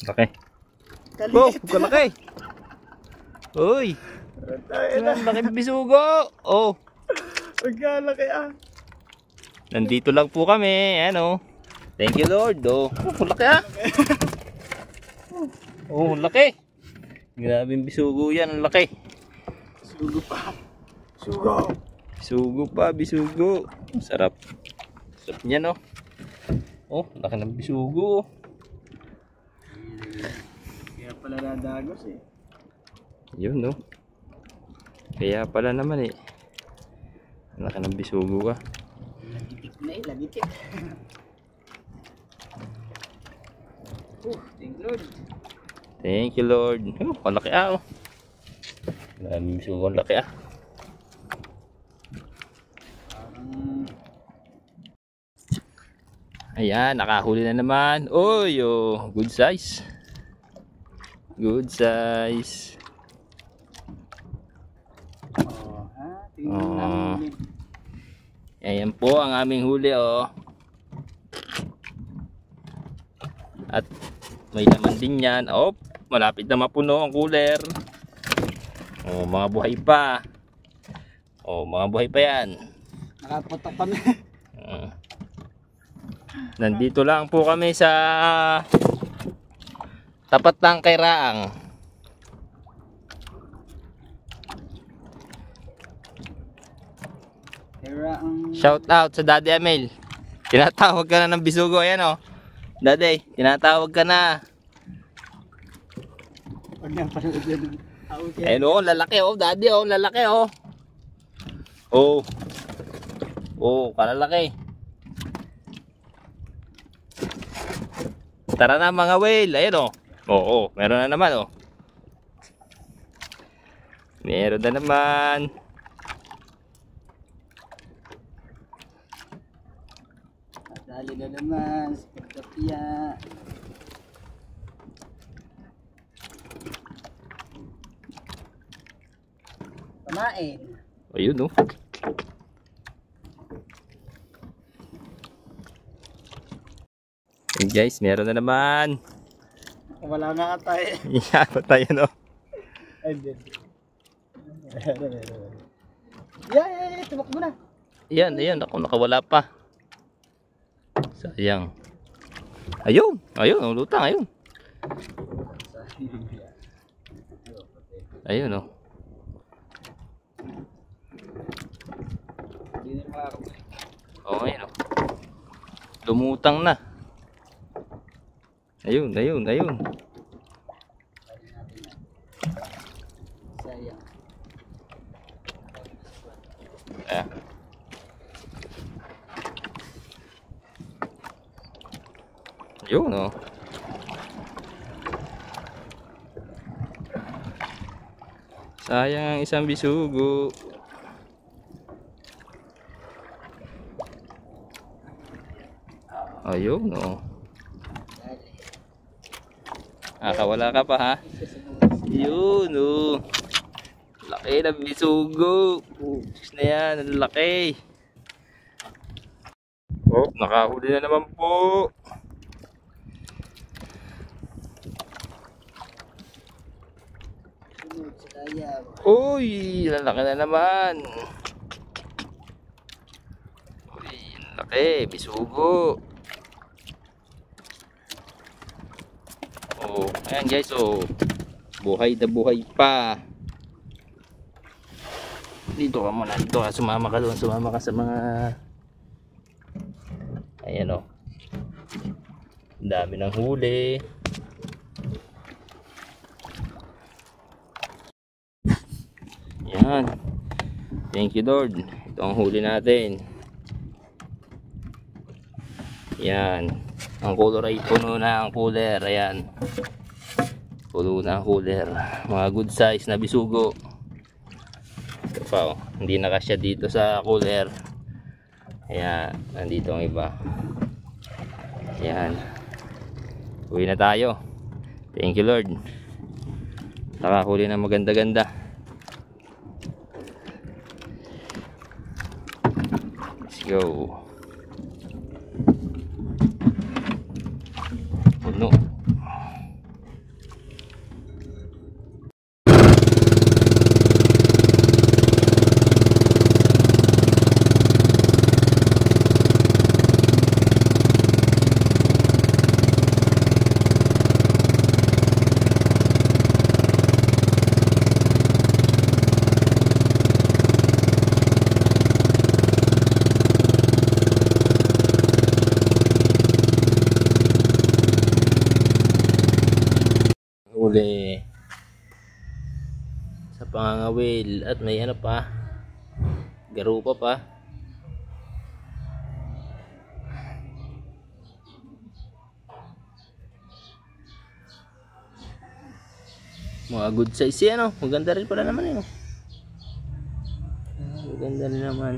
Laki. Oh, kalaki. Uy. Ang laki bisugo. Oh. Magkalaki ah. Nandito lang po kami. Ano. Thank you Lord. Oh, laki ah. Oh, laki. Grabe yung bisugo yan. Ang laki. Sugo pa. Sugo. Bisugo pa. Bisugo. Sarap. Sarap niya no. Oh, laki ng bisugo. Kaya pala nadagos eh. Yun no. Kaya pala naman eh. Laki ng bisugo ka. Lagitik na eh. Lagitik. Thank you Lord. Thank you Lord. Oh, malaki ah oh. Maraming bisugo. Ang laki ah. Ayan, nakahuli na naman. Oy, oh, good size. Good size. Oh, ha? Tingnan namin. Ayan po ang aming huli, oh. At may laman din yan. Oh, malapit na mapuno ang cooler. Oh, mga buhay pa. Oh, mga buhay pa yan. Nakaputok kami. Nandito lang po kami sa tapat ng kay Raang. Shout out sa Daddy Amel. Tinatawag ka na ng bisugo. Ayan o. Daddy, tinatawag ka na. Huwag na panood yan. Ayan o, lalaki o. Daddy o, lalaki o. Oh. Oh, kalalaki. Tara na mga whale. Ayan o. Oo, meron na naman o. Meron na naman. Dali na naman. Pagkapya. Panain. Ayun o. Hey guys, meron na naman. Wala nga ka tayo. Yan, tayo no. Ay, hindi. Yeah. Tumak mo na. Yan, ayan. Ako, nakawala pa. Sayang. Ayun. Ayun, ang lutang. Ayun. Ayun, oh. Oh, ayun, oh. Lumutang na. Ayun. Sayang. Ayan. Ayun, oh. Sayang ang isang bisugo. Ayun, oh. Nakawala ka pa ha. Yun, oh. Laki ng bisugo. Na yan, ang laki. Oh, nakahuli na naman po. Uy, lalaki na naman. Uy, laki, bisugo. Oh, ayan guys, oh. Buhay na buhay pa. Dito ka muna, dito ka, sumama ka doon, sumama ka sa mga. Ayan oh. Dami ng huli. Yan. Thank you Lord. Ito ang huli natin. Yan. Ang color ay puno na ang cooler. Ayan. Puno na ang cooler. Mga good size na bisugo. Ito pa oh. Hindi na kasya dito sa cooler. Ayan. Nandito ang iba. Ayan. Uwi na tayo. Thank you Lord. Nakahuli na maganda-ganda. Let's go. Puno. huli sa pangangawil at may ano pa, garupa pa. Mga good size yan, oh. Maganda rin pala naman yun, oh. Maganda rin naman.